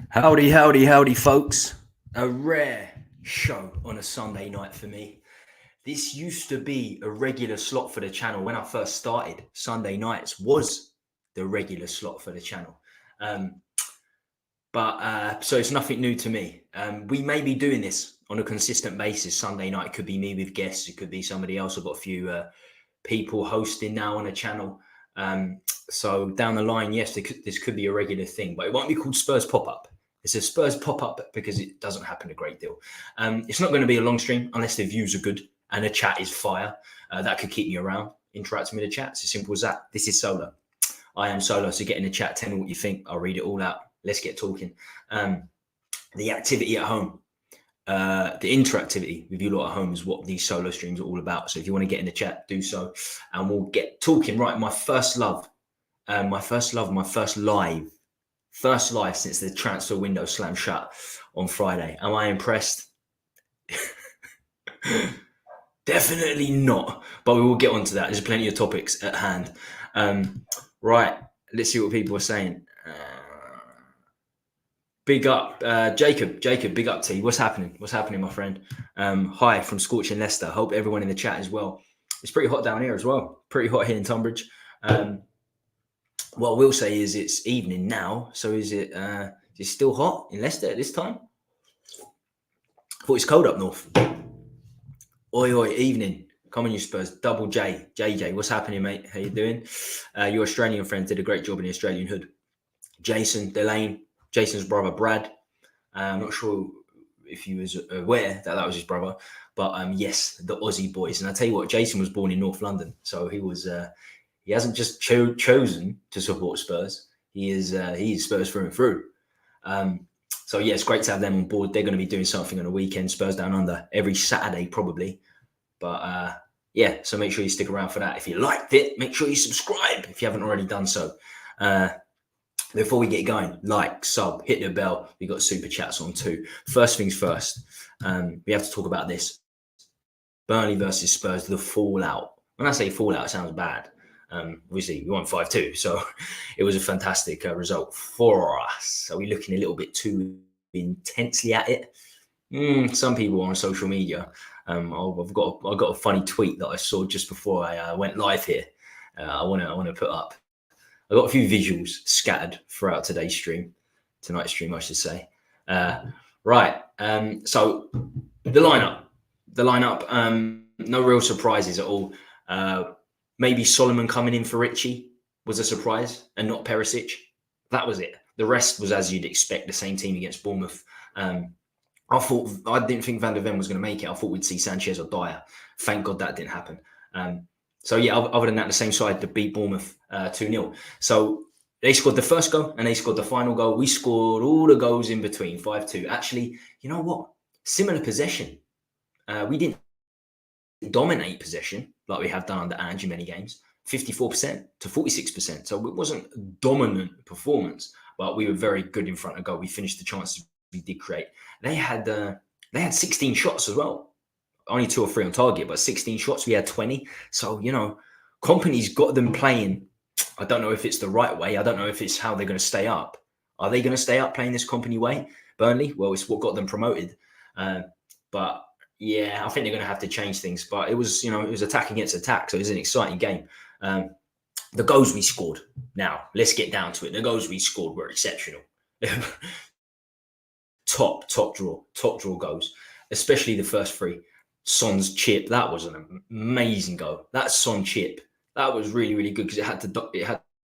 Howdy, howdy, howdy, folks. A rare show on a Sunday night for me. This used to be a regular slot for the channel when I first started. Sunday nights was the regular slot for the channel. So it's nothing new to me. We may be doing this on a consistent basis. Sunday night, it could be me with guests. It could be somebody else. I've got a few people hosting now on the channel. So down the line, yes, this could be a regular thing, but it won't be called Spurs Pop-Up. It's a Spurs pop-up because it doesn't happen a great deal. It's not going to be a long stream unless the views are good and the chat is fire. That could keep me around, interacting with the chat. It's as simple as that. This is solo. I am solo, so get in the chat, tell me what you think. I'll read it all out. Let's get talking. The activity at home, the interactivity with you lot at home is what these solo streams are all about. So if you want to get in the chat, do so. And we'll get talking. Right, my first live. First live since the transfer window slammed shut on Friday. Am I impressed? Definitely not. But we will get onto that. There's plenty of topics at hand. Right. Let's see what people are saying. Big up, Jacob. Jacob, big up to you. What's happening? What's happening, my friend? Hi from Scorching Leicester. Hope everyone in the chat as well. It's pretty hot down here as well. Pretty hot here in Tunbridge. What I will say is it's evening now. So is it still hot in Leicester at this time? I thought it's cold up north. Oi, oi, evening. Come on, you Spurs. Double J. JJ, what's happening, mate? How you doing? Your Australian friend did a great job in the Australian hood. Jason, Delane, Jason's brother, Brad. I'm not sure if he was aware that was his brother. But yes, the Aussie boys. And I tell you what, Jason was born in North London. So he was... he hasn't just chosen to support Spurs. He is Spurs through and through. So yeah, it's great to have them on board. They're going to be doing something on the weekend, Spurs Down Under, every Saturday probably. But yeah, so make sure you stick around for that. If you liked it, make sure you subscribe if you haven't already done so. Before we get going, like, sub, hit the bell. We've got super chats on too. First things first, we have to talk about this. Burnley versus Spurs, the fallout. When I say fallout, it sounds bad. Obviously, we won 5-2, so it was a fantastic result for us. Are we looking a little bit too intensely at it? Some people on social media. I've got a funny tweet that I saw just before I went live here. I want to put up. I got a few visuals scattered throughout tonight's stream, I should say. Right. So the lineup. No real surprises at all. Maybe Solomon coming in for RItchie was a surprise and not Perisic. That was it. The rest was as you'd expect, the same team against Bournemouth. I didn't think Van der Ven was going to make it. I thought we'd see Sanchez or Dyer. Thank God that didn't happen. So yeah, other than that, the same side to beat Bournemouth 2-0. So they scored the first goal and they scored the final goal. We scored all the goals in between, 5-2. Actually, you know what? Similar possession. We didn't dominate possession like we have done under Ange in many games, 54% to 46%. So it wasn't a dominant performance, but we were very good in front of goal. We finished the chances we did create. They had 16 shots as well. Only 2 or 3 on target, but 16 shots. We had 20. So, you know, Kompany's got them playing. I don't know if it's the right way. I don't know if it's how they're going to stay up. Are they going to stay up playing this Kompany way? Burnley? Well, it's what got them promoted. But yeah, I think they're going to have to change things. But it was attack against attack. So it was an exciting game. The goals we scored. Now, let's get down to it. The goals we scored were exceptional. top draw goals, especially the first 3. Son's chip, that was an amazing goal. That Son chip, that was really, really good because it had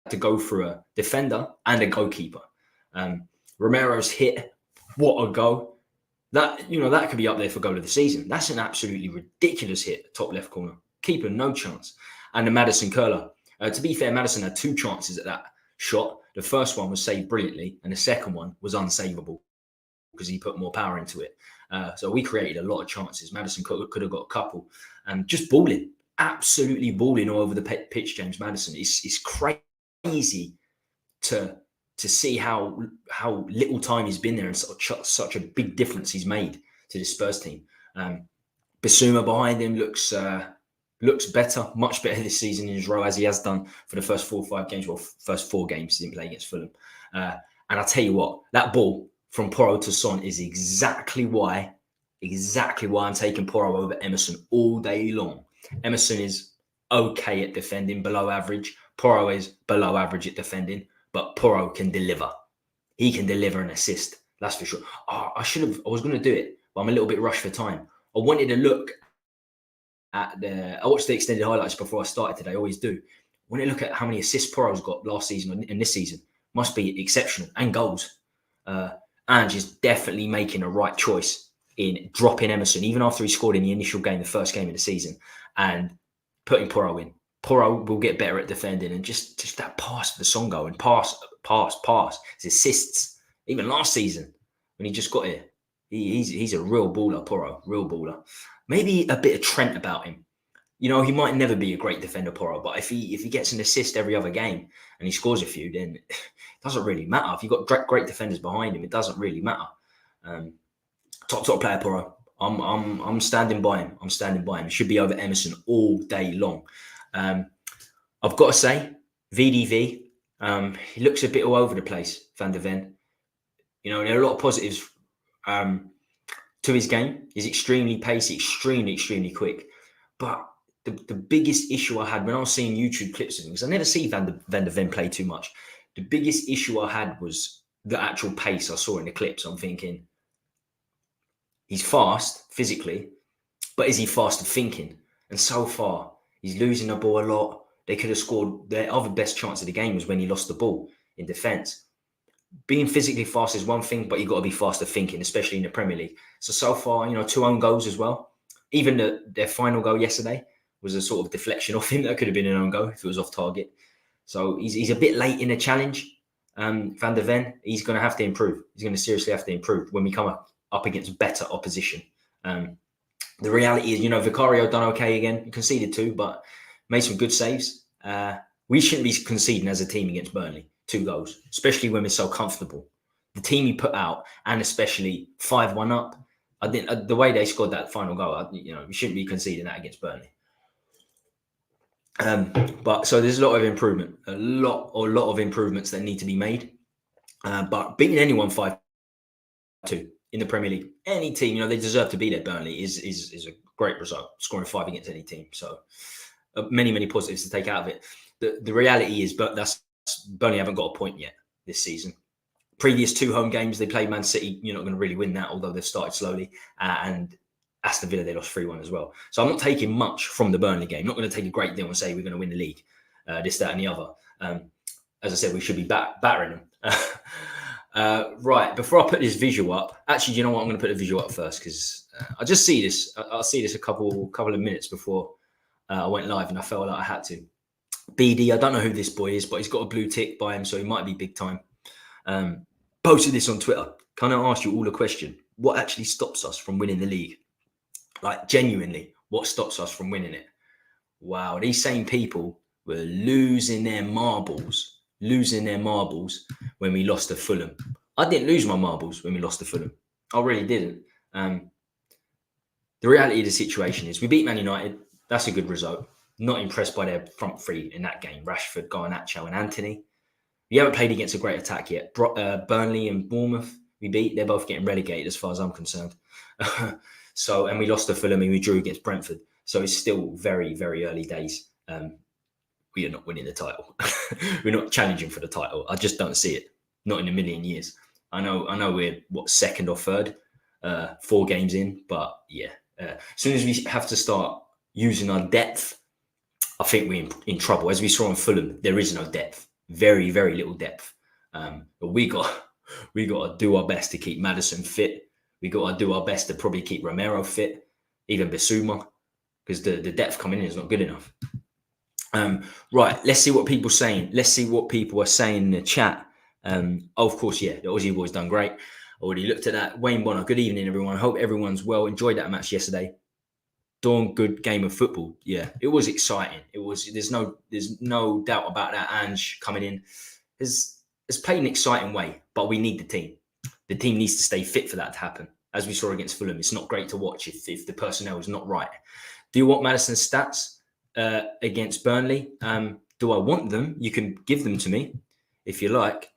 to go through a defender and a goalkeeper. Romero's hit, what a goal. That could be up there for goal of the season. That's an absolutely ridiculous hit, top left corner. Keeper, no chance. And the Maddison curler. To be fair, Maddison had 2 chances at that shot. The first one was saved brilliantly, and the second one was unsavable because he put more power into it. So we created a lot of chances. Maddison could have got a couple. Just balling, absolutely balling all over the pitch, James Maddison. It's crazy to see how little time he's been there and such a big difference he's made to the Spurs team. Bissouma behind him looks better, much better this season in his role as he has done for the first 4 or 5 games. Well, first 4 games he didn't play against Fulham. And I'll tell you what, that ball from Porro to Son is exactly why I'm taking Porro over Emerson all day long. Emerson is okay at defending, below average. Porro is below average at defending, but Porro can deliver. He can deliver an assist. That's for sure. I was going to do it, but I'm a little bit rushed for time. I wanted to look at I watched the extended highlights before I started today. I always do. When I look at how many assists Porro's got last season and this season, must be exceptional, and goals. Ange is definitely making a right choice in dropping Emerson, even after he scored in the initial game, the first game of the season, and putting Porro in. Porro will get better at defending, and just that pass for the Son goal and pass. His assists, even last season when he just got here, he's a real baller, Porro, real baller. Maybe a bit of Trent about him. You know, he might never be a great defender, Porro, but if he gets an assist every other game and he scores a few, then it doesn't really matter. If you've got great defenders behind him, it doesn't really matter. Top player, Porro. I'm standing by him. He should be over Emerson all day long. I've got to say, VDV, he looks a bit all over the place, Van der Ven. You know, there are a lot of positives to his game. He's extremely pacey, extremely quick. But the biggest issue I had when I was seeing YouTube clips of him, because I never see Van der Ven play too much, the biggest issue I had was the actual pace I saw in the clips. I'm thinking, he's fast physically, but is he fast at thinking? And so far, he's losing the ball a lot. They could have scored. Their other best chance of the game was when he lost the ball in defence. Being physically fast is one thing, but you've got to be fast at thinking, especially in the Premier League. So far, you know, 2 own goals as well. Even their final goal yesterday was a sort of deflection off him. That could have been an own goal if it was off target. So he's a bit late in the challenge. Van der Ven, he's going to have to improve. He's going to seriously have to improve when we come up against better opposition. The reality is, you know, Vicario done okay again. He conceded 2, but made some good saves. We shouldn't be conceding as a team against Burnley 2 goals, especially when we're so comfortable. The team he put out, and especially 5-1 up, I think the way they scored that final goal, you know, we shouldn't be conceding that against Burnley. But so there's a lot of improvement, a lot of improvements that need to be made. But beating anyone 5-2 in the Premier League, any team, you know, they deserve to be there. Burnley is a great result, scoring 5 against any team. So many positives to take out of it. The reality is, but Burnley haven't got a point yet this season. Previous 2 home games they played Man City, you're not going to really win that, although they've started slowly. And Aston Villa, they lost 3-1 as well. So I'm not taking much from the Burnley game. I'm not going to take a great deal and say we're going to win the league, this, that, and the other. As I said, we should be battering them. Right, before I put this visual up, actually, do you know what? I'm going to put the visual up first because I just see this. I'll see this a couple of minutes before I went live, and I felt like I had to. BD, I don't know who this boy is, but he's got a blue tick by him, so he might be big time. Posted this on Twitter. Can I ask you all a question? What actually stops us from winning the league? Like, genuinely, what stops us from winning it? Wow, these same people were losing their marbles when we lost to Fulham. I didn't lose my marbles when we lost to Fulham. I really didn't. The reality of the situation is we beat Man United. That's a good result. Not impressed by their front 3 in that game. Rashford, Garnacho and Anthony. We haven't played against a great attack yet. Burnley and Bournemouth, we beat. They're both getting relegated as far as I'm concerned. And we lost to Fulham and we drew against Brentford. So it's still very, very early days. We are not winning the title. We're not challenging for the title. I just don't see it. Not in a million years. I know we're, 2nd or 3rd, 4 games in. But yeah, as soon as we have to start using our depth, I think we're in trouble. As we saw in Fulham, there is no depth. Very, very little depth. But we got to do our best to keep Maddison fit. We got to do our best to probably keep Romero fit, even Bissouma, because the depth coming in is not good enough. Right, let's see what people are saying. Let's see what people are saying in the chat. Of course, yeah, the Aussie boys done great. Already looked at that. Wayne Bonner, good evening, everyone. I hope everyone's well. Enjoyed that match yesterday. Darn good game of football. Yeah, it was exciting. It was. There's no doubt about that. Ange coming in has played an exciting way, but we need the team. The team needs to stay fit for that to happen. As we saw against Fulham, it's not great to watch if the personnel is not right. Do you want Maddison's stats against Burnley? Do I want them? You can give them to me if you like.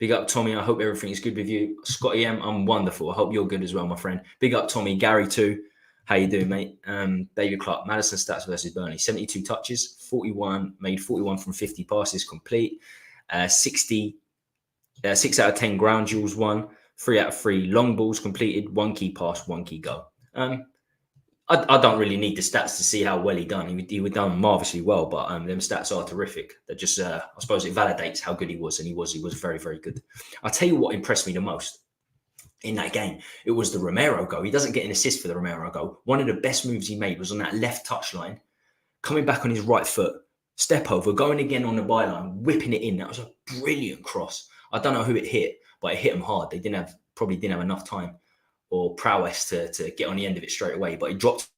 Big up, Tommy. I hope everything is good with you. Scotty M, I'm wonderful. I hope you're good as well, my friend. Big up, Tommy. Gary too. How you doing, mate? David Clark, Madison stats versus Burnley. 72 touches, 41, made 41 from 50 passes complete. 6 out of 10 ground duels won. 3 out of 3 long balls completed. 1 key pass, 1 key goal. I don't really need the stats to see how well he done. He was done marvelously well, but them stats are terrific. That just, I suppose, it validates how good he was, and he was very, very good. I'll tell you what impressed me the most in that game. It was the Romero goal. He doesn't get an assist for the Romero goal. One of the best moves he made was on that left touchline, coming back on his right foot, step over, going again on the byline, whipping it in. That was a brilliant cross. I don't know who it hit, but it hit him hard. They probably didn't have enough time or prowess to get on the end of it straight away, but he dropped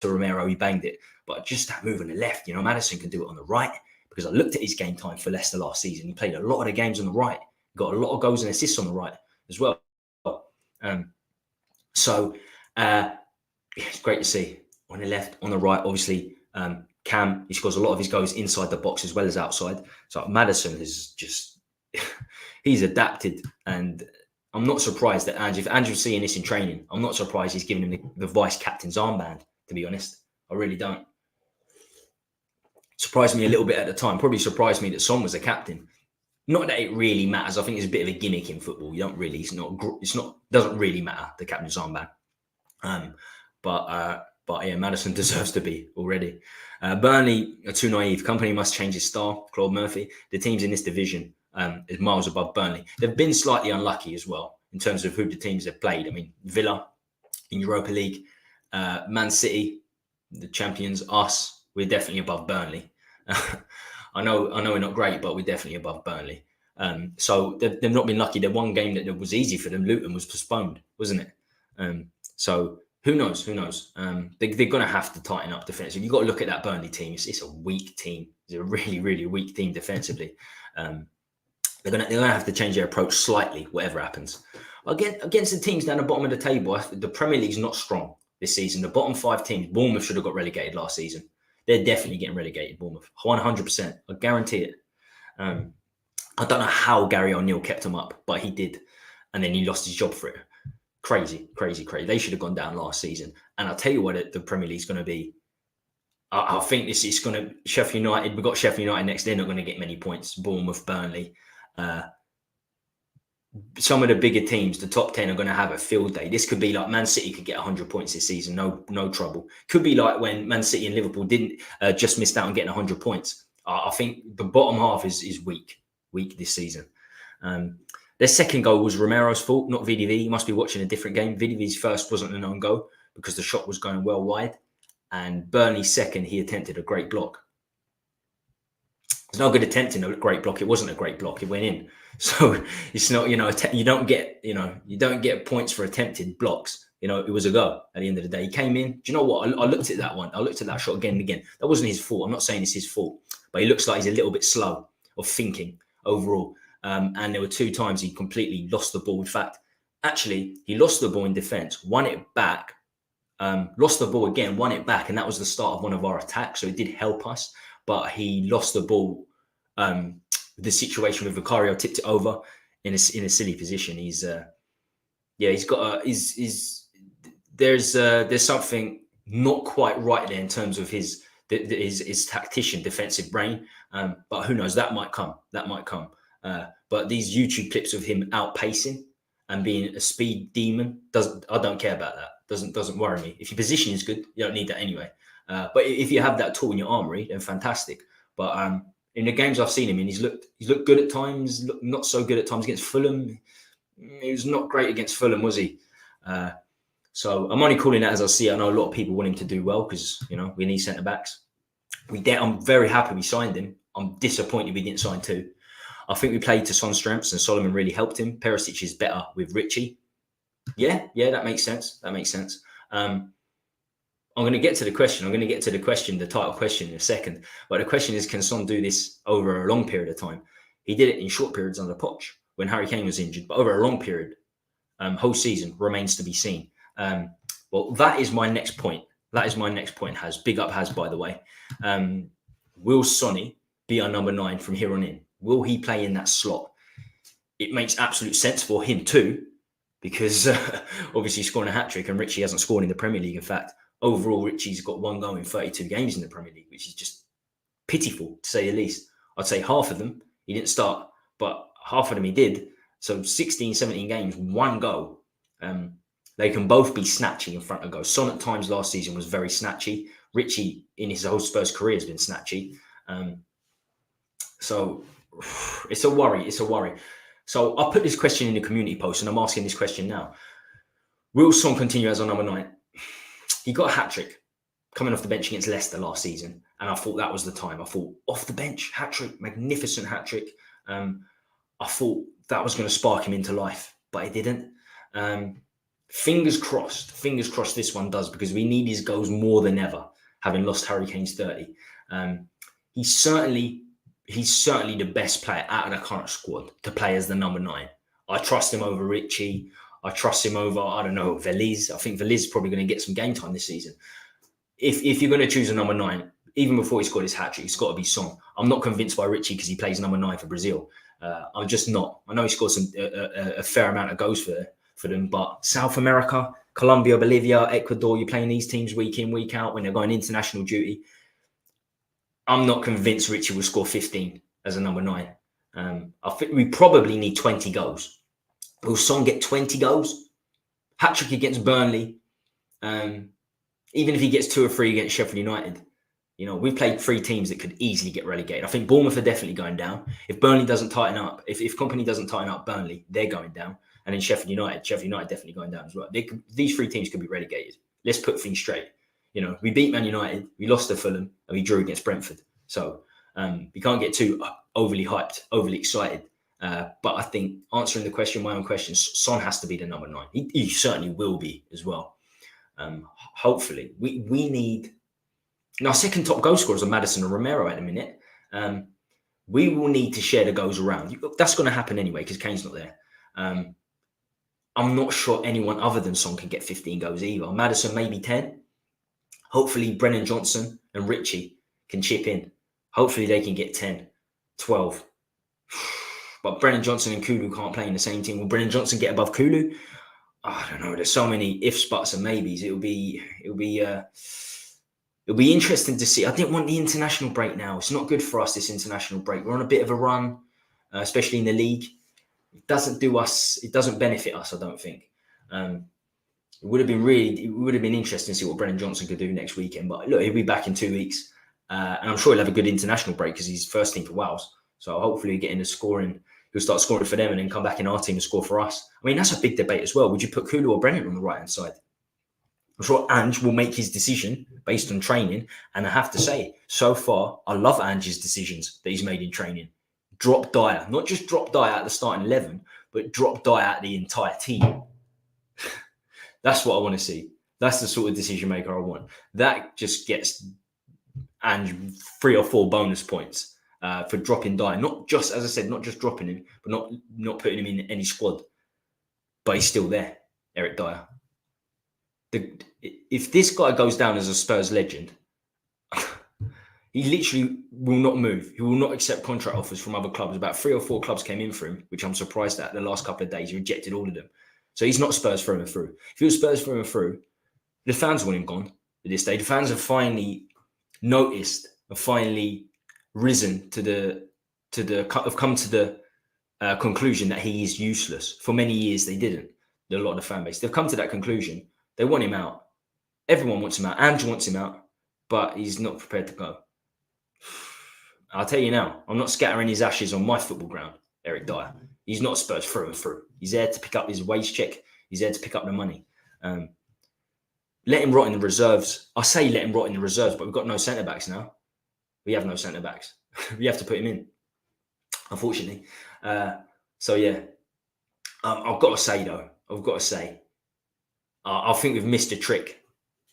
to Romero, he banged it. But just that move on the left, Maddison can do it on the right, because I looked at his game time for Leicester last season. He played a lot of the games on the right, got a lot of goals and assists on the right as well. It's great to see on the left, on the right. Obviously, Cam, he scores a lot of his goals inside the box as well as outside. So Maddison is just, he's adapted, and I'm not surprised that Ange, if Ange was seeing this in training, I'm not surprised he's giving him the vice captain's armband, to be honest. I really don't. Surprised me a little bit at the time. Probably surprised me that Son was a captain. Not that it really matters. I think it's a bit of a gimmick in football. You don't really, doesn't really matter, the captain's armband. But yeah, Maddison deserves to be already. Burnley are too naive. Company must change his style. Claude Murphy. The teams in this division is miles above Burnley. They've been slightly unlucky as well in terms of who the teams have played. I mean, Villa in Europa League, Man City, the champions, us, we're definitely above Burnley. I know we're not great, but we're definitely above Burnley. So they've not been lucky. The one game that was easy for them, Luton, was postponed, wasn't it? So who knows? They're going to have to tighten up defensively. You've got to look at that Burnley team. It's a weak team. It's a really, really weak team defensively. They're going to have to change their approach slightly, whatever happens. Against the teams down the bottom of the table, the Premier League's not strong this season. The bottom 5 teams, Bournemouth should have got relegated last season. They're definitely getting relegated, Bournemouth. 100%. I guarantee it. I don't know how Gary O'Neill kept them up, but he did. And then he lost his job for it. Crazy. They should have gone down last season. And I'll tell you what the Premier League's going to be. I think this is going to... Sheffield United, we've got Sheffield United next. They're not going to get many points. Bournemouth, Burnley. Some of the bigger teams, the top 10, are going to have a field day. This could be like Man City could get 100 points this season, no trouble. Could be like when Man City and Liverpool didn't just missed out on getting 100 points. I think the bottom half is weak this season. Their second goal was Romero's fault, not VDV. He must be watching a different game. VDV's first wasn't an own goal because the shot was going well wide. And Burnley's second, he attempted a great block. It's no good attempting a great block. It wasn't a great block. It went in. So it's not, you don't get points for attempted blocks. It was a goal at the end of the day. He came in. Do you know what? I looked at that one. I looked at that shot again and again. That wasn't his fault. I'm not saying it's his fault, but he looks like he's a little bit slow of thinking overall. And there were 2 times he completely lost the ball. In fact, actually, he lost the ball in defense, won it back, lost the ball again, won it back. And that was the start of one of our attacks. So it did help us, but he lost the ball. The situation with Vicario tipped it over in a silly position. There's something not quite right there in terms of his tactician defensive brain. But who knows? That might come. But these YouTube clips of him outpacing and being a speed demon I don't care about that. Doesn't worry me. If your position is good, you don't need that anyway. But if you have that tool in your armory, then fantastic. But in the games I've seen him in, he's looked good at times, not so good at times. Against Fulham, he was not great against Fulham, was he? So I'm only calling that as I see it. I know a lot of people want him to do well because we need centre backs. I'm very happy we signed him. I'm disappointed we didn't sign 2. I think we played to Son's strengths and Solomon really helped him. Perisic is better with RItchie. Yeah, that makes sense. I'm going to get to the question. The title question in a second. But the question is, can Son do this over a long period of time? He did it in short periods under Poch when Harry Kane was injured, but over a long period, whole season remains to be seen. Well, that is my next point. Has big up has, by the way. Will Sonny be our number 9 from here on in? Will he play in that slot? it makes absolute sense for him too, because obviously scoring a hat-trick, and Richie hasn't scored in the Premier League. In fact, overall, Richie's got 1 goal in 32 games in the Premier League, which is just pitiful, to say the least. I'd say half of them he didn't start, but half of them he did. So 16, 17 games, 1 goal. They can both be snatchy in front of goals. Son at times last season was very snatchy. Richie in his whole Spurs career has been snatchy. So it's a worry. It's a worry. So I put this question in the community post, and I'm asking this question now. Will Son continue as our number 9? He got a hat-trick coming off the bench against Leicester last season, and I thought that was the time. I thought, off the bench, hat-trick, magnificent hat-trick. I thought that was going to spark him into life, but it didn't. Fingers crossed this one does, because we need his goals more than ever, having lost Harry Kane's 30. He's certainly the best player out of the current squad to play as the number 9. I trust him over RItchie. I trust him over, I don't know, Veliz. I think Veliz is probably going to get some game time this season. If you're going to choose a number 9, even before he scored his hat-trick, it's got to be Son. I'm not convinced by RItchie because he plays number 9 for Brazil. I'm just not. I know he scored a fair amount of goals for them, but South America, Colombia, Bolivia, Ecuador, you're playing these teams week in, week out when they're going international duty. I'm not convinced Richie will score 15 as a number 9. I think we probably need 20 goals. Will Son get 20 goals? Hat-trick against Burnley. Even if he gets 2 or 3 against Sheffield United. You know, we've played 3 teams that could easily get relegated. I think Bournemouth are definitely going down. If Burnley doesn't tighten up, if Company doesn't tighten up Burnley, they're going down. And then Sheffield United definitely going down as well. These 3 teams could be relegated. Let's put things straight. You know, we beat Man United, we lost to Fulham, and we drew against Brentford. So we can't get too overly hyped, overly excited. But I think answering the question, my own question, Son has to be the number 9. He certainly will be as well. Hopefully, we need. Our second top goal scorers are Maddison and Romero at the minute. We will need to share the goals around. That's going to happen anyway because Kane's not there. I'm not sure anyone other than Son can get 15 goals either. Maddison maybe 10. Hopefully, Brennan Johnson and Richie can chip in. Hopefully, they can get 10, 12. But Brennan Johnson and Kulu can't play in the same team. Will Brennan Johnson get above Kulu? I don't know. There's so many ifs, buts, and maybes. It'll be interesting to see. I didn't want the international break now. It's not good for us, this international break. We're on a bit of a run, especially in the league. It doesn't benefit us, I don't think. It would have been interesting to see what Brennan Johnson could do next weekend. But look, he'll be back in 2 weeks. And I'm sure he'll have a good international break because he's first team for Wales. So hopefully getting the scoring, he'll start scoring for them and then come back in our team and score for us. I mean, that's a big debate as well. Would you put Kulu or Brennan on the right-hand side? I'm sure Ange will make his decision based on training. And I have to say, so far, I love Ange's decisions that he's made in training. Drop Dyer. Not just drop Dyer at the starting 11, but drop Dyer at the entire team. That's what I want to see. That's the sort of decision maker I want. That just gets Ange 3 or 4 bonus points for dropping Dyer. Not just, as I said, not just dropping him, but not putting him in any squad. But he's still there, Eric Dyer. If this guy goes down as a Spurs legend, he literally will not move. He will not accept contract offers from other clubs. About 3 or 4 clubs came in for him, which I'm surprised at the last couple of days. He rejected all of them. So he's not Spurs through and through. If he was Spurs through and through, the fans want him gone at this stage. The fans have finally noticed, have finally risen have come to the conclusion that he is useless. For many years, they didn't. A lot of the fan base. They've come to that conclusion. They want him out. Everyone wants him out. Ange wants him out, but he's not prepared to go. I'll tell you now, I'm not scattering his ashes on my football ground, Eric Dyer. He's not Spurs through and through. He's there to pick up his wage check. He's there to pick up the money. Let him rot in the reserves. I say let him rot in the reserves, but we've got no centre-backs now. We have no centre-backs. We have to put him in, unfortunately. So, yeah. I've got to say, I think we've missed a trick.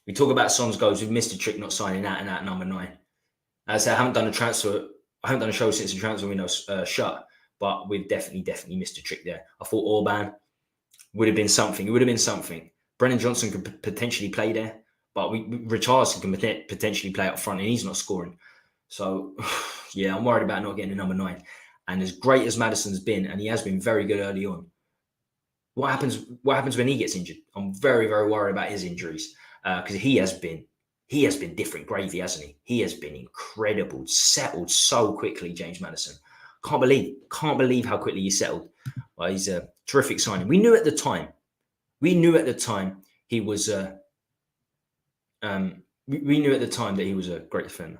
We talk about Son's goals. We've missed a trick not signing out and out number 9. As I haven't done a transfer. I haven't done a show since the transfer window shut, but we've definitely missed a trick there. I thought Orban would have been something. It would have been something. Brennan Johnson could potentially play there, but Richarlison can potentially play up front, and he's not scoring. So, yeah, I'm worried about not getting a number 9. And as great as Maddison's been, and he has been very good early on, what happens when he gets injured? I'm very, very worried about his injuries because he has been different gravy, hasn't he? He has been incredible, settled so quickly, James Maddison. Can't believe how quickly he settled. Well, he's a terrific signing. We knew at the time he was we knew at the time that he was a great defender.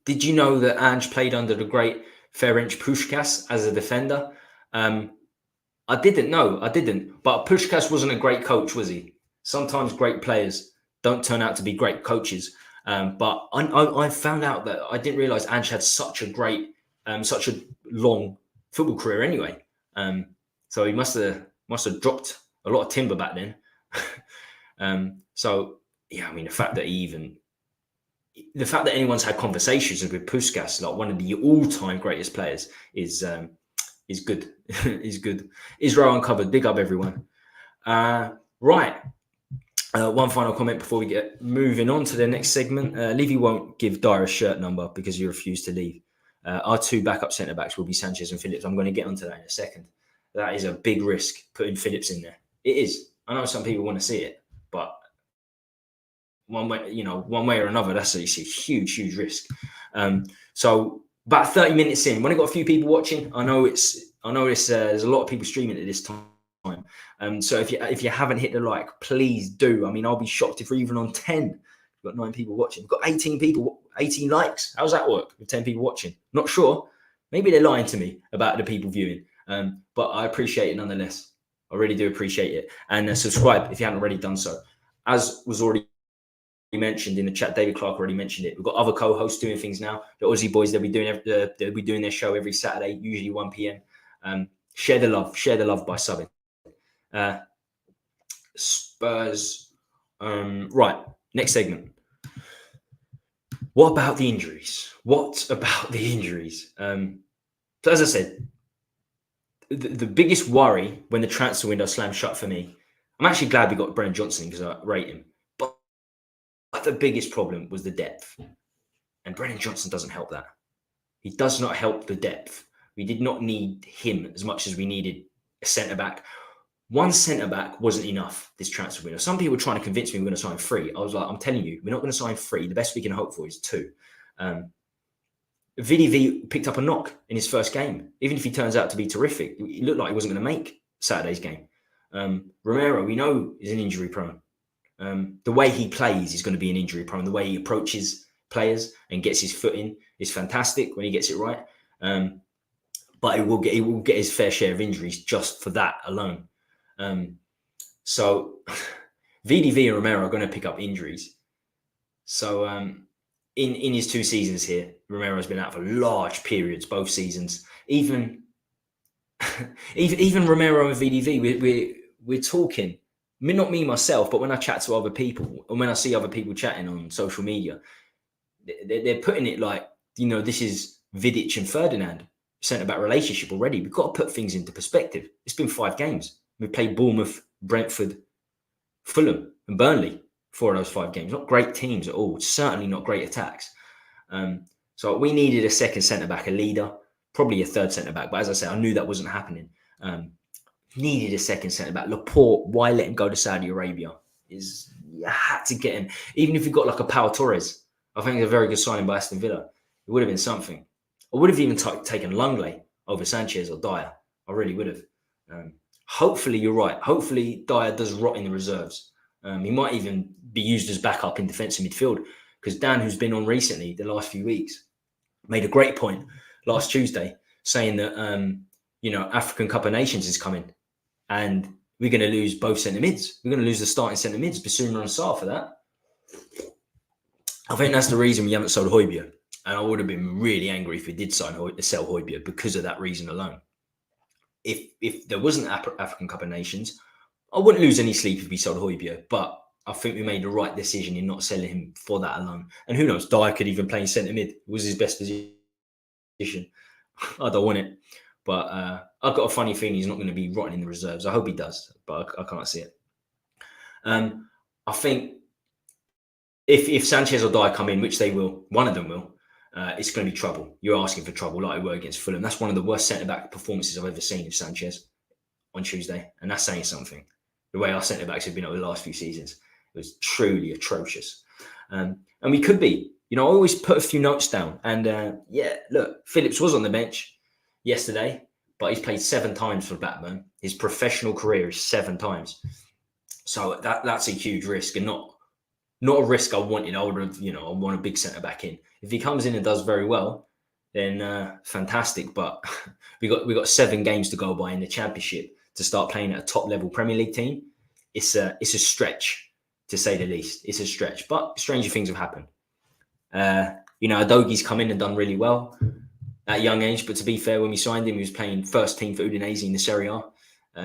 Did you know that Ange played under the great Ferenc Puskás as a defender? I didn't know. But Puskás wasn't a great coach, was he? Sometimes great players don't turn out to be great coaches. But I found out that I didn't realise Ange had such a long football career anyway. So he must have dropped a lot of timber back then. So yeah, I mean, the fact that anyone's had conversations with Puskás, like one of the all-time greatest players, is good. Is good. Israel Uncovered. Big up, everyone. Right. One final comment before we get moving on to the next segment. Levy won't give Dyer a shirt number because he refused to leave. Our two backup centre-backs will be Sanchez and Phillips. I'm going to get onto that in a second. That is a big risk, putting Phillips in there. It is. I know some people want to see it, but one way or another, that's a huge risk. So about 30 minutes in, when I got a few people watching, I know there's a lot of people streaming at this time. So if you haven't hit the like, please do. I mean, I'll be shocked if we're even on 10. We've got 9 people watching. We've got 18 likes. How does that work with 10 people watching? Not sure. Maybe they're lying to me about the people viewing. But I appreciate it nonetheless. I really do appreciate it. And subscribe if you haven't already done so. As was already mentioned in the chat, David Clark already mentioned it. We've got other co-hosts doing things now. The Aussie boys, they'll be doing their show every Saturday, usually 1 p.m. Share the love by subbing. Spurs. Right, next segment. What about the injuries? So as I said, the biggest worry when the transfer window slammed shut for me, I'm actually glad we got Brennan Johnson because I rate him. But the biggest problem was the depth. And Brennan Johnson doesn't help that. He does not help the depth. We did not need him as much as we needed a centre-back. One centre-back wasn't enough this transfer window. Some people were trying to convince me we're going to sign 3. I was like, I'm telling you, we're not going to sign 3. The best we can hope for is 2. VDV picked up a knock in his first game. Even if he turns out to be terrific, he looked like he wasn't going to make Saturday's game. Romero, we know, is an injury prone. The way he plays is going to be an injury prone. The way he approaches players and gets his foot in is fantastic when he gets it right. But he will get his fair share of injuries just for that alone. So VDV and Romero are going to pick up injuries. So in his 2 seasons here, Romero's been out for large periods, both seasons. Even Romero and VDV, we're talking. Not me myself, but when I chat to other people and when I see other people chatting on social media, they're putting it like, this is Vidic and Ferdinand centre-back relationship already. We've got to put things into perspective. It's been 5 games. We played Bournemouth, Brentford, Fulham and Burnley 4 of those 5 games. Not great teams at all. Certainly not great attacks. So we needed a second centre-back, a leader, probably a third centre-back. But as I said, I knew that wasn't happening. Needed a second centre-back. Laporte, why let him go to Saudi Arabia? You had to get him. Even if you got like a Pau Torres, I think it's a very good signing by Aston Villa. It would have been something. I would have even taken Langley over Sanchez or Dyer. I really would have. Hopefully, you're right. Hopefully, Dyer does rot in the reserves. He might even be used as backup in defensive midfield because Dan, who's been on recently, the last few weeks, made a great point last Tuesday saying that, African Cup of Nations is coming and we're going to lose both centre mids. We're going to lose the starting centre mids, Basuma and Sarr for that. I think that's the reason we haven't sold Højbjerg. And I would have been really angry if we did sell Højbjerg because of that reason alone. If there wasn't African Cup of Nations, I wouldn't lose any sleep if we sold Højbjerg. But I think we made the right decision in not selling him for that alone. And who knows, Dyer could even play in centre mid. It was his best position. I don't want it. But I've got a funny feeling he's not going to be rotting in the reserves. I hope he does, but I can't see it. I think if Sanchez or Dyer come in, which they will, one of them will, it's going to be trouble. You're asking for trouble like we were against Fulham. That's one of the worst centre-back performances I've ever seen of Sanchez on Tuesday. And that's saying something. The way our centre-backs have been over the last few seasons, it was truly atrocious. And we could be. I always put a few notes down. And look, Phillips was on the bench yesterday, but he's played 7 times for Blackburn. His professional career is 7 times. So that's a huge risk, and not a risk I wanted. I want a big centre-back in. If he comes in and does very well, then fantastic. But we got 7 games to go by in the Championship to start playing at a top-level Premier League team. It's a stretch, to say the least. It's a stretch, but stranger things have happened. Adogi's come in and done really well at a young age. But to be fair, when we signed him, he was playing first team for Udinese in the Serie A,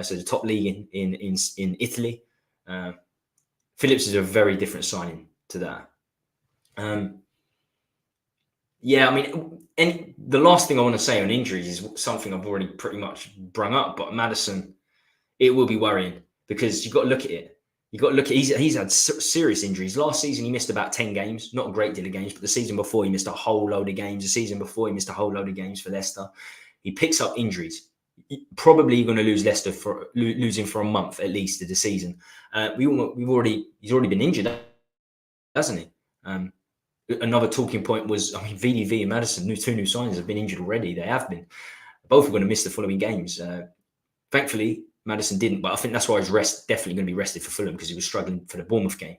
so the top league in Italy. Phillips is a very different signing to that. And the last thing I want to say on injuries is something I've already pretty much brung up. But Maddison, it will be worrying, because you've got to look at it. He's had serious injuries. Last season, he missed about 10 games. Not a great deal of games, but the season before, he missed a whole load of games. The season before, he missed a whole load of games for Leicester. He picks up injuries. Probably going to lose Leicester losing for a month at least of the season. He's already been injured, hasn't he? Another talking point was, VDV and Maddison, 2 new signings, have been injured already. They have been. Both are going to miss the following games. Thankfully, Maddison didn't, but I think that's why he's definitely going to be rested for Fulham, because he was struggling for the Bournemouth game.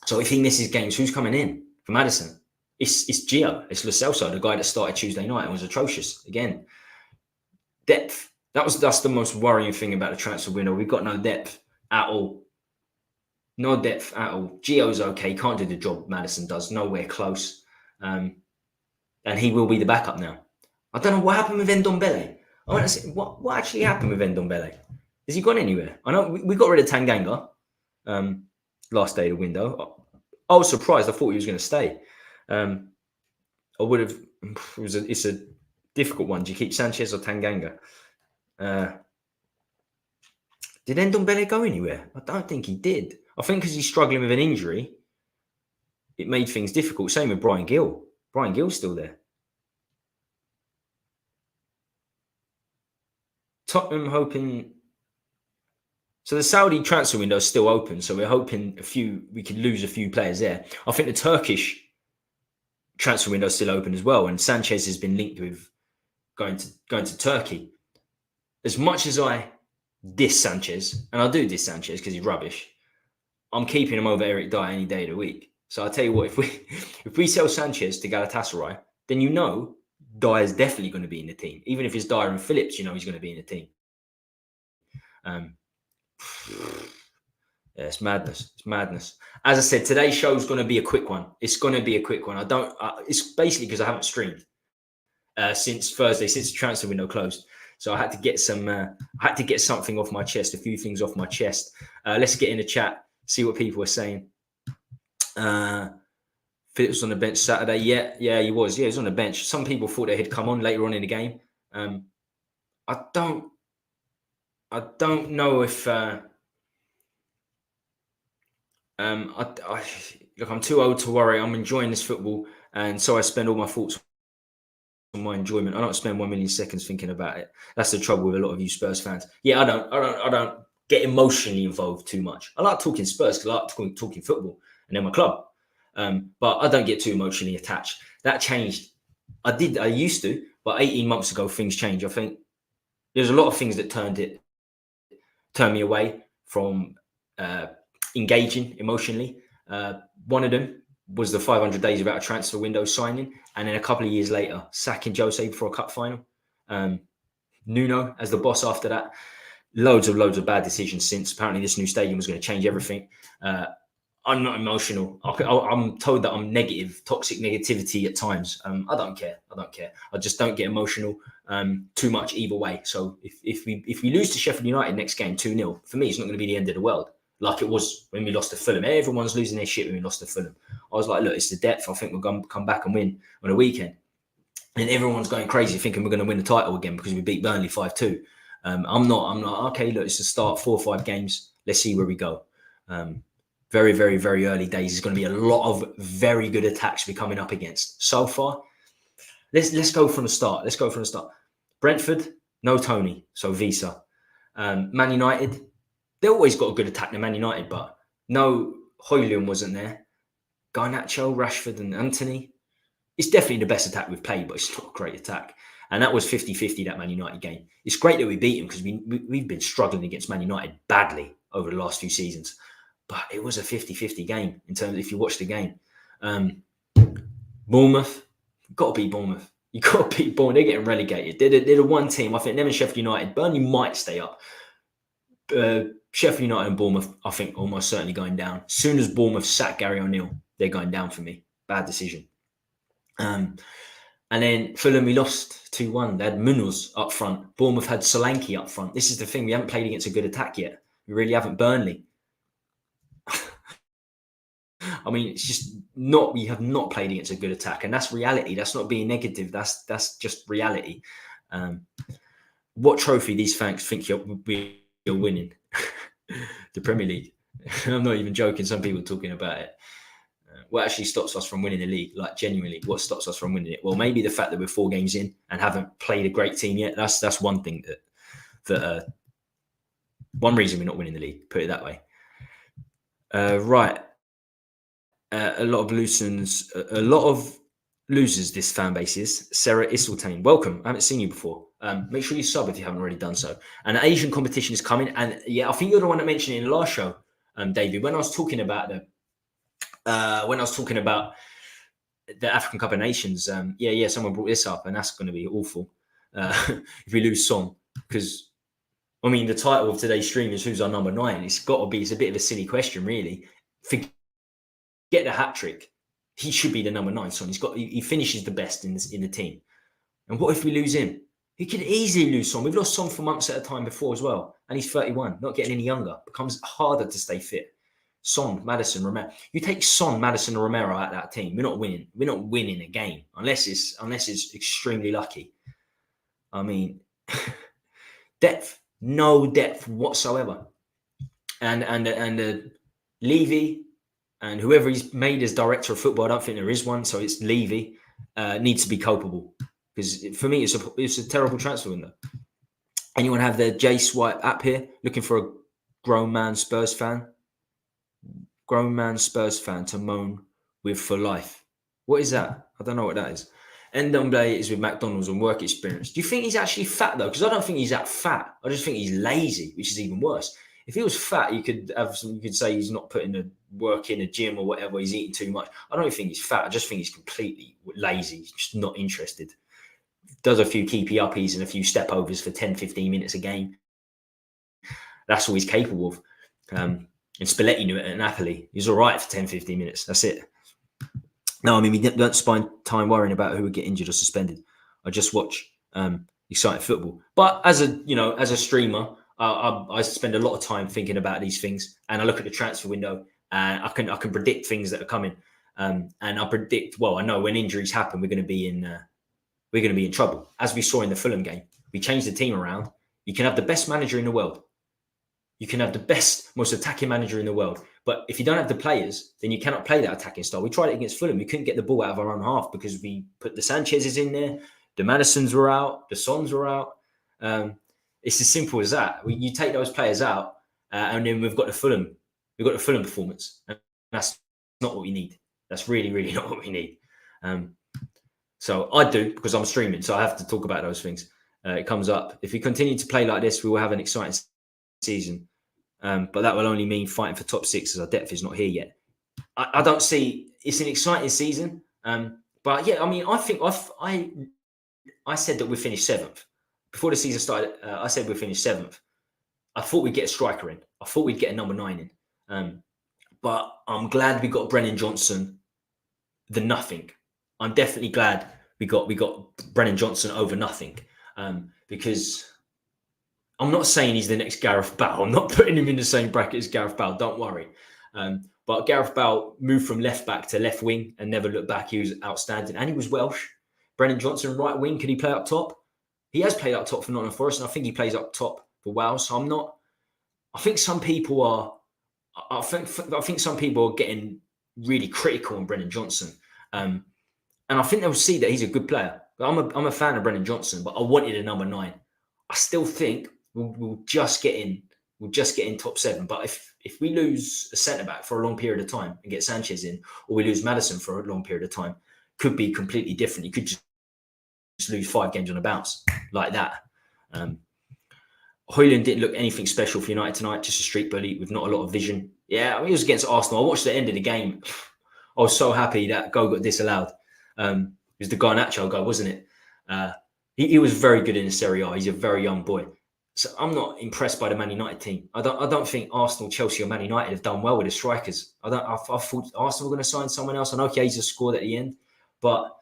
So if he misses games, who's coming in for Maddison? It's Gio. It's Lo Celso, the guy that started Tuesday night and was atrocious. Again, depth. That's the most worrying thing about the transfer window. We've got no depth at all. No depth at all. Gio's okay. Can't do the job Maddison does. Nowhere close. And he will be the backup now. I don't know what happened with Ndombele. I want to say, what actually happened with Ndombele? Has he gone anywhere? I know we got rid of Tanganga last day of the window. I was surprised. I thought he was going to stay. I would have. It's a difficult one. Do you keep Sanchez or Tanganga? Did Ndombele go anywhere? I don't think he did. I think because he's struggling with an injury, it made things difficult. Same with Brian Gill. Brian Gill's still there. Tottenham hoping. So the Saudi transfer window is still open. So we're hoping we could lose a few players there. I think the Turkish transfer window is still open as well. And Sanchez has been linked with going to Turkey. As much as I diss Sanchez, and I do diss Sanchez because he's rubbish, I'm keeping him over Eric Dyer any day of the week. So I'll tell you what, if we sell Sanchez to Galatasaray, then Dyer's definitely going to be in the team. Even if it's Dyer and Phillips, he's going to be in the team. Yeah, it's madness. It's madness. As I said, today's show is going to be a quick one. It's going to be a quick one. It's basically because I haven't streamed since Thursday, since the transfer window closed. So I had to get something off my chest, a few things off my chest. Let's get in the chat, see what people are saying. Phillips was on the bench Saturday. Yeah, he was. Yeah, he was on the bench. Some people thought that he'd come on later on in the game. I don't know if look, I'm too old to worry. I'm enjoying this football, and so I spend all my thoughts on my enjoyment. I don't spend 1 million seconds thinking about it. That's the trouble with a lot of you Spurs fans. Yeah, I don't get emotionally involved too much. I like talking Spurs because I like talking football, and they're my club. But I don't get too emotionally attached. That changed. I used to, but 18 months ago, things changed. I think there's a lot of things that turned me away from engaging emotionally. One of them was the 500 days without a transfer window signing, and then a couple of years later, sacking Jose before a cup final. Nuno as the boss after that. Loads of bad decisions since. Apparently, this new stadium was going to change everything. I'm not emotional. I'm told that I'm negative, toxic negativity at times. I don't care. I just don't get emotional too much either way. So if we lose to Sheffield United next game 2-0, for me, it's not going to be the end of the world. Like it was when we lost to Fulham. Everyone's losing their shit when we lost to Fulham. I was like, look, it's the depth. I think we're going to come back and win on a weekend. And everyone's going crazy thinking we're going to win the title again because we beat Burnley 5-2. I'm not. Okay, look, it's the start, 4 or 5 games. Let's see where we go. very, very, very early days. There's going to be a lot of very good attacks we're coming up against. So far, let's go from the start. Let's go from the start. Brentford, no Tony, so Visa. Man United, they always got a good attack in Man United, but no Højlund wasn't there. Garnacho, Rashford and Anthony. It's definitely the best attack we've played, but it's not a great attack. And that was 50-50, that Man United game. It's great that we beat them because we've been struggling against Man United badly over the last few seasons. But it was a 50-50 game in terms of if you watch the game. Bournemouth, you've got to beat Bournemouth. You've got to beat Bournemouth. They're getting relegated. They're the one team. I think them and Sheffield United. Burnley might stay up. Sheffield United and Bournemouth, I think, almost certainly going down. As soon as Bournemouth sack Gary O'Neill, they're going down for me. Bad decision. And then Fulham, we lost 2-1. They had Munoz up front. Bournemouth had Solanke up front. This is the thing. We haven't played against a good attack yet. We really haven't. Burnley. I mean, it's just not, we have not played against a good attack. And that's reality. That's not being negative. That's just reality. What trophy these fans think you're winning? The Premier League. I'm not even joking. Some people are talking about it. What actually stops us from winning the league? Like, genuinely, what stops us from winning it? Well, maybe the fact that we're 4 games in and haven't played a great team yet. That's one thing that one reason we're not winning the league. Put it that way. Right. A lot of losers. This fan base is Sarah Isseltane. Welcome. I haven't seen you before. Make sure you sub if you haven't already done so. And the Asian competition is coming. And yeah, I think you're the one that mentioned it in the last show, David. When I was talking about the African Cup of Nations, someone brought this up, and that's going to be awful if we lose Son. Because, I mean, the title of today's stream is "Who's our number 9?" It's got to be. It's a bit of a silly question, really. Forget the hat trick. He should be the number 9. Son. He finishes the best in the team. And what if we lose him? He can easily lose Son. We've lost Son for months at a time before as well, and he's 31, not getting any younger. Becomes harder to stay fit. Son, Maddison, Romero. You take Son, Maddison, and Romero out of that team, we're not winning. We're not winning a game unless it's extremely lucky. I mean, depth, no depth whatsoever. And Levy and whoever he's made as director of football, I don't think there is one. So it's Levy needs to be culpable, because for me it's a terrible transfer window. Anyone have their J Swipe app here? Looking for a grown man Spurs fan to moan with for life. What is that? I don't know what that is. Ndombe is with McDonald's and work experience. Do you think he's actually fat though? Because I don't think he's that fat. I just think he's lazy, which is even worse. If he was fat, you could say he's not putting the work in a gym or whatever. He's eating too much. I don't think he's fat. I just think he's completely lazy. He's just not interested. Does a few keepy-uppies and a few step-overs for 10, 15 minutes a game. That's all he's capable of. And Spalletti knew it at Napoli. He's all right for 10, 15 minutes. That's it. No, I mean, we don't spend time worrying about who would get injured or suspended. I just watch exciting football. But as a streamer, I spend a lot of time thinking about these things, and I look at the transfer window, and I can predict things that are coming. And I predict, well, I know when injuries happen, we're going to be in trouble. As we saw in the Fulham game, we changed the team around. You can have the best manager in the world. You can have the best, most attacking manager in the world. But if you don't have the players, then you cannot play that attacking style. We tried it against Fulham. We couldn't get the ball out of our own half because we put the Sanchez's in there. The Madisons were out. The Sons were out. It's as simple as that. You take those players out, and then we've got the Fulham. We've got the Fulham performance. And that's not what we need. That's really, really not what we need. So I do, because I'm streaming, so I have to talk about those things. It comes up. If we continue to play like this, we will have an exciting season. But that will only mean fighting for top 6, as our depth is not here yet. I don't see, it's an exciting season. But yeah, I mean, I think I said that we finished 7th. Before the season started, I said we finished 7th. I thought we'd get a striker in. I thought we'd get a number 9 in. But I'm glad we got Brennan Johnson, the nothing. I'm definitely glad we got Brennan Johnson over nothing. Because I'm not saying he's the next Gareth Bale. I'm not putting him in the same bracket as Gareth Bale. Don't worry. But Gareth Bale moved from left back to left wing and never looked back. He was outstanding. And he was Welsh. Brennan Johnson, right wing. Could he play up top? He has played up top for Nottingham Forest, and I think he plays up top for Wales. So I think some people I think some people are getting really critical on Brennan Johnson, and I think they'll see that he's a good player. I'm a fan of Brennan Johnson, but I wanted a number 9. I still think we'll just get in. We'll just get in top 7. But if we lose a centre back for a long period of time and get Sanchez in, or we lose Maddison for a long period of time, could be completely different. You could just lose 5 games on a bounce like that. Højlund didn't look anything special for United tonight, just a street bully with not a lot of vision. Yeah, I mean, it was against Arsenal. I watched the end of the game. I was so happy that goal got disallowed. It was the Garnacho goal, wasn't it? He was very good in the Serie A. He's a very young boy. So I'm not impressed by the Man United team. I don't think Arsenal, Chelsea or Man United have done well with the strikers. I thought Arsenal were going to sign someone else. I know Chiesa scored at the end, but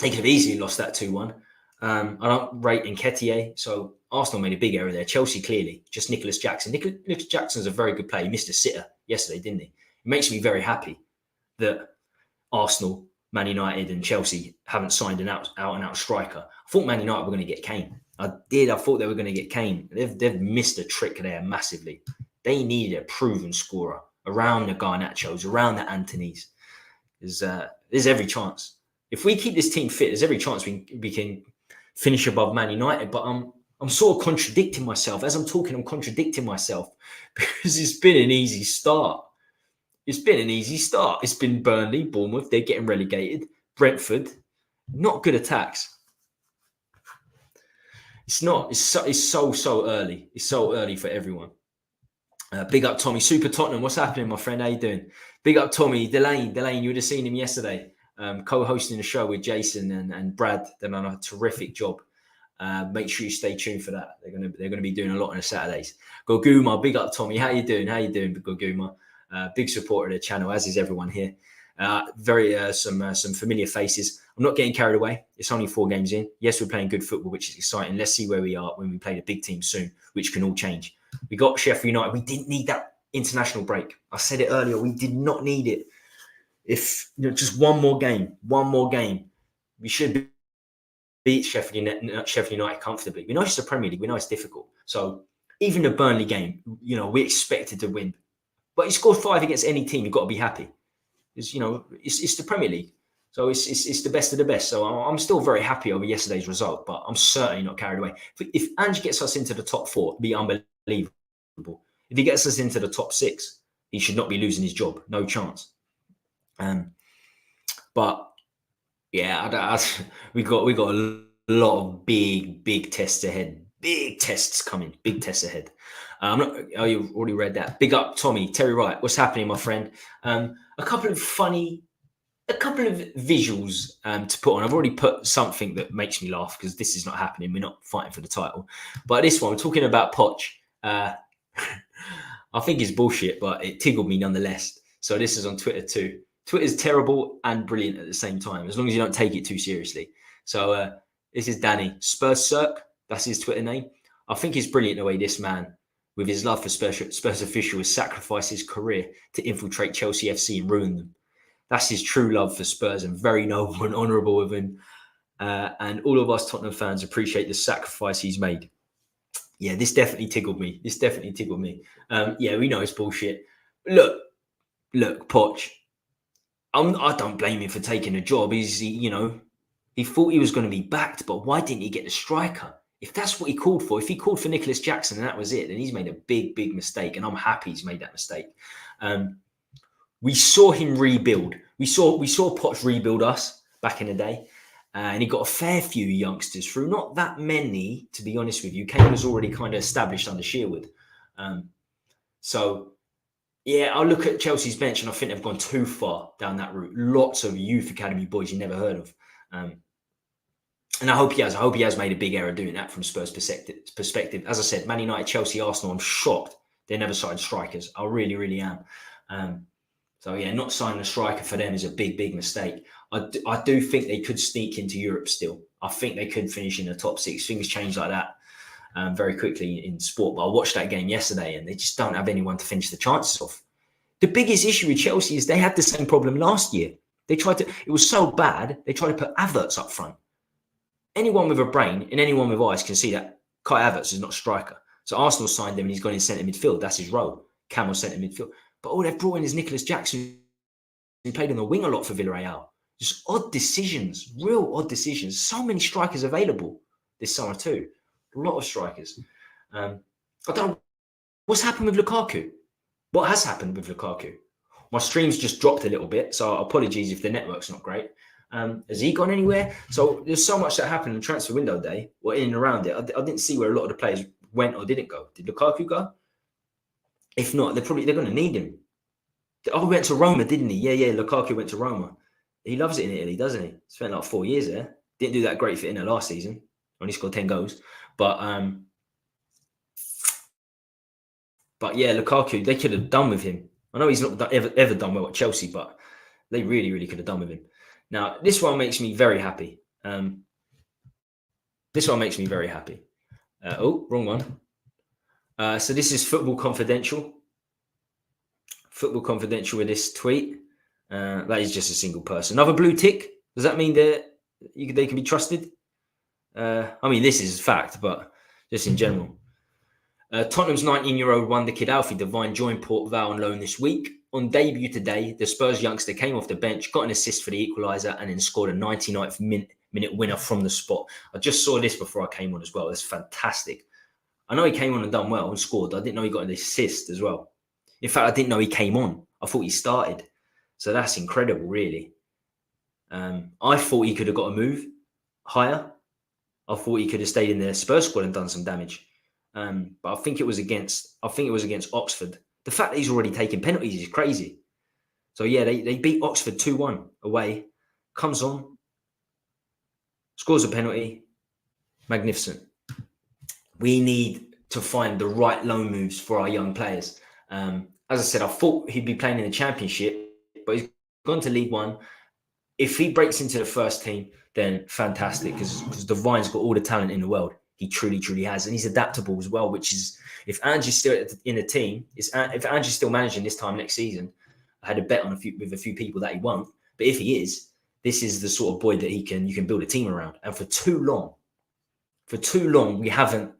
they could have easily lost that 2-1. I don't rate Nketiah, so Arsenal made a big error there. Chelsea, clearly, just Nicholas Jackson. Nicholas Jackson's a very good player. He missed a sitter yesterday, didn't he? It makes me very happy that Arsenal, Man United and Chelsea haven't signed an out-and-out striker. I thought Man United were going to get Kane. I thought they were going to get Kane. They've missed a trick there massively. They needed a proven scorer around the Garnachos, around the Antonys. There's every chance. If we keep this team fit, there's every chance we can finish above Man United. But I'm sort of contradicting myself. As I'm talking, I'm contradicting myself because it's been an easy start. It's been Burnley, Bournemouth, they're getting relegated. Brentford, not good attacks. It's not. It's so early. It's so early for everyone. Big up Tommy, Super Tottenham. What's happening, my friend? How you doing? Big up Tommy, Delane. You would have seen him yesterday, co-hosting the show with Jason and Brad. They've done a terrific job. Make sure you stay tuned for that. They're gonna be doing a lot on the Saturdays. Goguma, big up Tommy. How you doing? Goguma? Big supporter of the channel, as is everyone here. Some familiar faces. I'm not getting carried away. It's only 4 games in. Yes, we're playing good football, which is exciting. Let's see where we are when we play the big team soon, which can all change. We got Sheffield United. We didn't need that international break. I said it earlier. We did not need it. If just one more game, we should beat Sheffield United comfortably. We know it's the Premier League. We know it's difficult. So even the Burnley game, we expected to win. But he scored 5 against any team. You've got to be happy. It's the Premier League. So it's the best of the best. So I'm still very happy over yesterday's result, but I'm certainly not carried away. If Ange gets us into the top 4, it'd be unbelievable. If he gets us into the top 6, he should not be losing his job. No chance. But yeah, we got a lot of big tests ahead. Big tests coming. Big tests ahead. You've already read that. Big up Tommy, Terry Wright. What's happening, my friend? A couple of visuals to put on. I've already put something that makes me laugh because this is not happening. We're not fighting for the title. But this one, we're talking about Poch. I think it's bullshit, but it tickled me nonetheless. So this is on Twitter too. Twitter's terrible and brilliant at the same time, as long as you don't take it too seriously. So this is Danny. Spurs Circ, that's his Twitter name. I think it's brilliant the way this man, with his love for Spurs official, has sacrificed his career to infiltrate Chelsea FC and ruin them. That's his true love for Spurs and very noble and honourable of him. And all of us Tottenham fans appreciate the sacrifice he's made. Yeah, this definitely tickled me. Yeah, we know it's bullshit. Look, Poch. I don't blame him for taking a job. He thought he was going to be backed, but why didn't he get the striker? If that's what he called for, if he called for Nicholas Jackson and that was it, then he's made a big mistake. And I'm happy he's made that mistake. We saw him rebuild. We saw Poch rebuild us back in the day. And he got a fair few youngsters through. Not that many, to be honest with you. Kane was already kind of established under Sherwood. So, yeah, I'll look at Chelsea's bench and I think they've gone too far down that route. Lots of youth academy boys you never heard of. And I hope he has. I hope he has made a big error doing that from Spurs' perspective. As I said, Man United, Chelsea, Arsenal, I'm shocked they never signed strikers. I really am. So, yeah, not signing a striker for them is a big mistake. I do think they could sneak into Europe still. I think they could finish in the top 6. Things change like that very quickly in sport. But I watched that game yesterday and they just don't have anyone to finish the chances off. The biggest issue with Chelsea is they had the same problem last year. It was so bad, they tried to put Havertz up front. Anyone with a brain and anyone with eyes can see that Kai Havertz is not a striker. So Arsenal signed him and he's gone in centre midfield. That's his role. Camel centre midfield. But all they've brought in is Nicholas Jackson, who played on the wing a lot for Villarreal. Just odd decisions, real odd decisions. So many strikers available this summer too. A lot of strikers. I don't know what's happened with Lukaku. What has happened with Lukaku? My stream's just dropped a little bit, so apologies if the network's not great. Has he gone anywhere? So there's so much that happened on transfer window day, or in and around it. I didn't see where a lot of the players went or didn't go. Did Lukaku go? If not, they're going to need him. Oh, he went to Roma, didn't he? Yeah. Lukaku went to Roma. He loves it in Italy, doesn't he? Spent like 4 years there. Didn't do that great for Inter last season. Only scored 10 goals. But yeah, Lukaku, they could have done with him. I know he's not ever done well at Chelsea, but they really, really could have done with him. Now, this one makes me very happy. Oh, wrong one. So this is Football Confidential. Football Confidential with this tweet. That is just a single person. Another blue tick. Does that mean that they can be trusted? I mean, this is fact, but just in general. Tottenham's 19-year-old wonder kid Alfie Devine joined Port Vale on loan this week. On debut today, the Spurs youngster came off the bench, got an assist for the equaliser, and then scored a 99th minute winner from the spot. I just saw this before I came on as well. That's fantastic. I know he came on and done well and scored. I didn't know he got an assist as well. In fact, I didn't know he came on. I thought he started. So that's incredible, really. I thought he could have got a move higher. I thought he could have stayed in the Spurs squad and done some damage. But I think it was against Oxford. The fact that he's already taken penalties is crazy. So yeah, they beat Oxford 2-1 away. Comes on, scores a penalty. Magnificent. We need to find the right loan moves for our young players. As I said, I thought he'd be playing in the Championship, but he's gone to League One. If he breaks into the first team, then fantastic, because Devine's got all the talent in the world. He truly, truly has. And he's adaptable as well, which is, if Ange is still in the team, if Ange is still managing this time next season, I had a bet with a few people that he won't. But if he is, this is the sort of boy that you can build a team around. And for too long, we haven't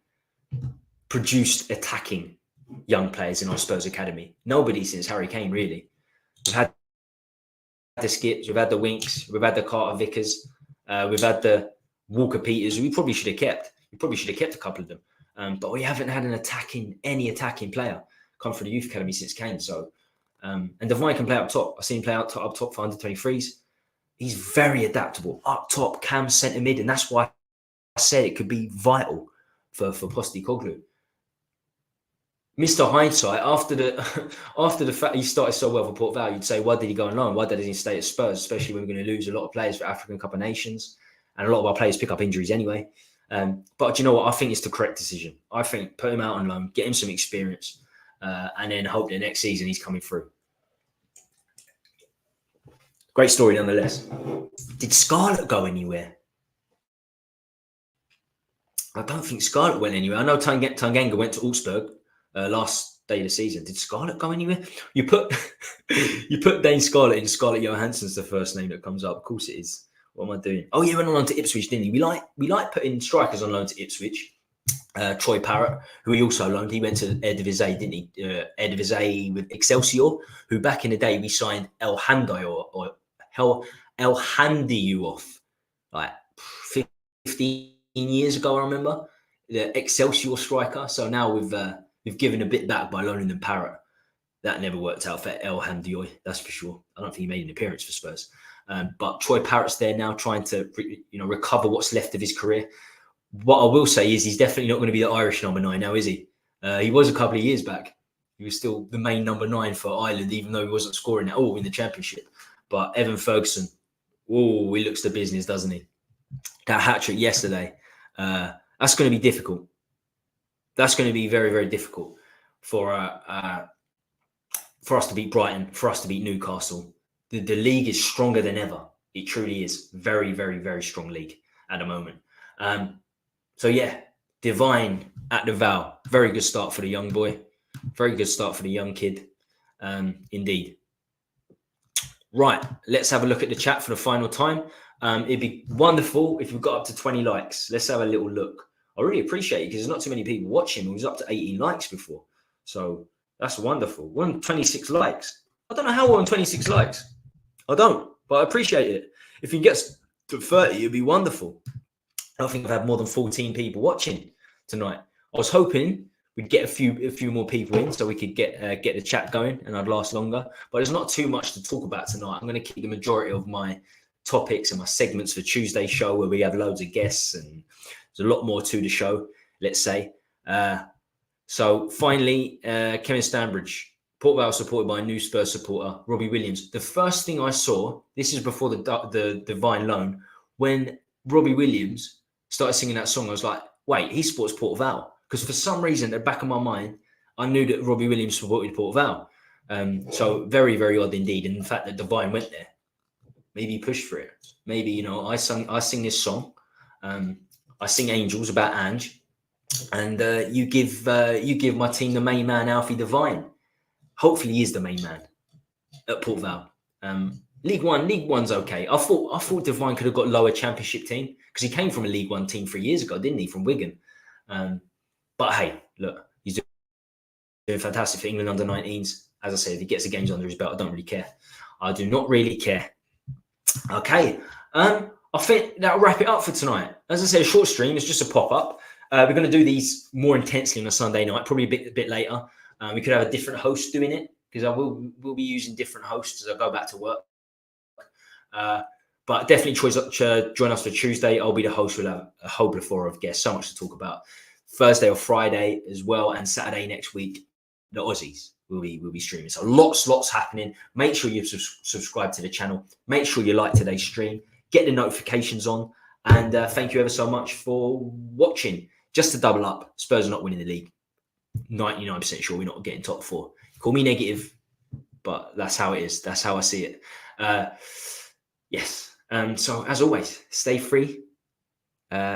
produced attacking young players in our Spurs academy. Nobody since Harry Kane, really. We've had the Skips, we've had the Winks, we've had the Carter Vickers, we've had the Walker Peters. We probably should have kept. We probably should have kept a couple of them. But we haven't had any attacking player come through the youth academy since Kane. So, and Devine can play up top. I've seen him play up top for under 23s. He's very adaptable. Up top, cam, centre mid. And that's why I said it could be vital for Postecoglou. Mr. Hindsight, after the fact he started so well for Port Vale, you'd say, why did he go on loan? Why didn't he stay at Spurs? Especially when we're going to lose a lot of players for African Cup of Nations. And a lot of our players pick up injuries anyway. But you know what? I think it's the correct decision. I think put him out on loan, get him some experience, and then hope that next season he's coming through. Great story nonetheless. Did Scarlett go anywhere? I don't think Scarlett went anywhere. I know Tanganga went to Augsburg last day of the season. Did Scarlett go anywhere? You put Dane Scarlett in. Scarlett Johansson's the first name that comes up. Of course it is. What am I doing? Oh, he went on loan to Ipswich, didn't he? We like putting strikers on loan to Ipswich. Troy Parrott, who he also loaned, he went to Eredivisie, didn't he? Eredivisie with Excelsior, who back in the day we signed El Handiuoff, like 15 years ago, I remember, the Excelsior striker. So now we've given a bit back by loaning them Parrott. That never worked out for El Handioy, that's for sure. I don't think he made an appearance for Spurs. But Troy Parrott's there now, trying to recover what's left of his career. What I will say is he's definitely not going to be the Irish number 9 now, is he? He was a couple of years back. He was still the main number 9 for Ireland, even though he wasn't scoring at all in the Championship. But Evan Ferguson, he looks the business, doesn't he? That hat-trick yesterday, that's going to be difficult. That's going to be very, very difficult for us to beat Brighton, for us to beat Newcastle. The league is stronger than ever. It truly is. Very, very, very strong league at the moment. So yeah, Devine at the Val. Very good start for the young boy. Very good start for the young kid. Indeed. Right, let's have a look at the chat for the final time. It'd be wonderful if we got up to 20 likes. Let's have a little look. I really appreciate it because there's not too many people watching. It was up to 18 likes before. So That's wonderful. We're on 26 likes. I don't know how we're on 26 likes. I don't, but I appreciate it. If you can get to 30, it'd be wonderful. I think I've had more than 14 people watching tonight. I was hoping we'd get a few more people in so we could get the chat going and I'd last longer. But there's not too much to talk about tonight. I'm going to keep the majority of my topics and my segments for Tuesday's show where we have loads of guests and there's a lot more to the show, let's say. So finally, Kevin Stanbridge, Port Vale supported by a new Spurs supporter, Robbie Williams. The first thing I saw, this is before the Divine Loan, when Robbie Williams started singing that song, I was like, wait, he supports Port Vale. Because for some reason, at the back of my mind, I knew that Robbie Williams supported Port Vale. So very, very odd indeed. And the fact that Divine went there, maybe he pushed for it. Maybe, you know, I sing this song. I sing Angels about Ange. And you give my team the main man, Alfie Devine. Hopefully he is the main man at Port Vale. League One's okay. I thought Devine could have got lower championship team because he came from a League One team 3 years ago, didn't he, from Wigan? But hey, look, he's doing fantastic for England under 19s. As I said, if he gets the games under his belt, I don't really care. I do not really care. Okay, I think that'll wrap it up for tonight. As I said, a short stream. It's just a pop-up. We're going to do these more intensely on a Sunday night, probably a bit later. We could have a different host doing it because we'll be using different hosts as I go back to work. But definitely join us for Tuesday. I'll be the host. We'll have a whole plethora of guests. So much to talk about. Thursday or Friday as well, and Saturday next week, the Aussies will be streaming. So lots happening. Make sure you subscribe to the channel. Make sure you like today's stream. Get the notifications on. And thank you ever so much for watching. Just to double up, Spurs are not winning the league. 99% sure we're not getting top 4. Call me negative, but that's how it is. That's how I see it. Yes. So as always, stay free.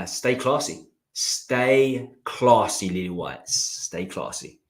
Stay classy. Stay classy, Lily Whites. Stay classy.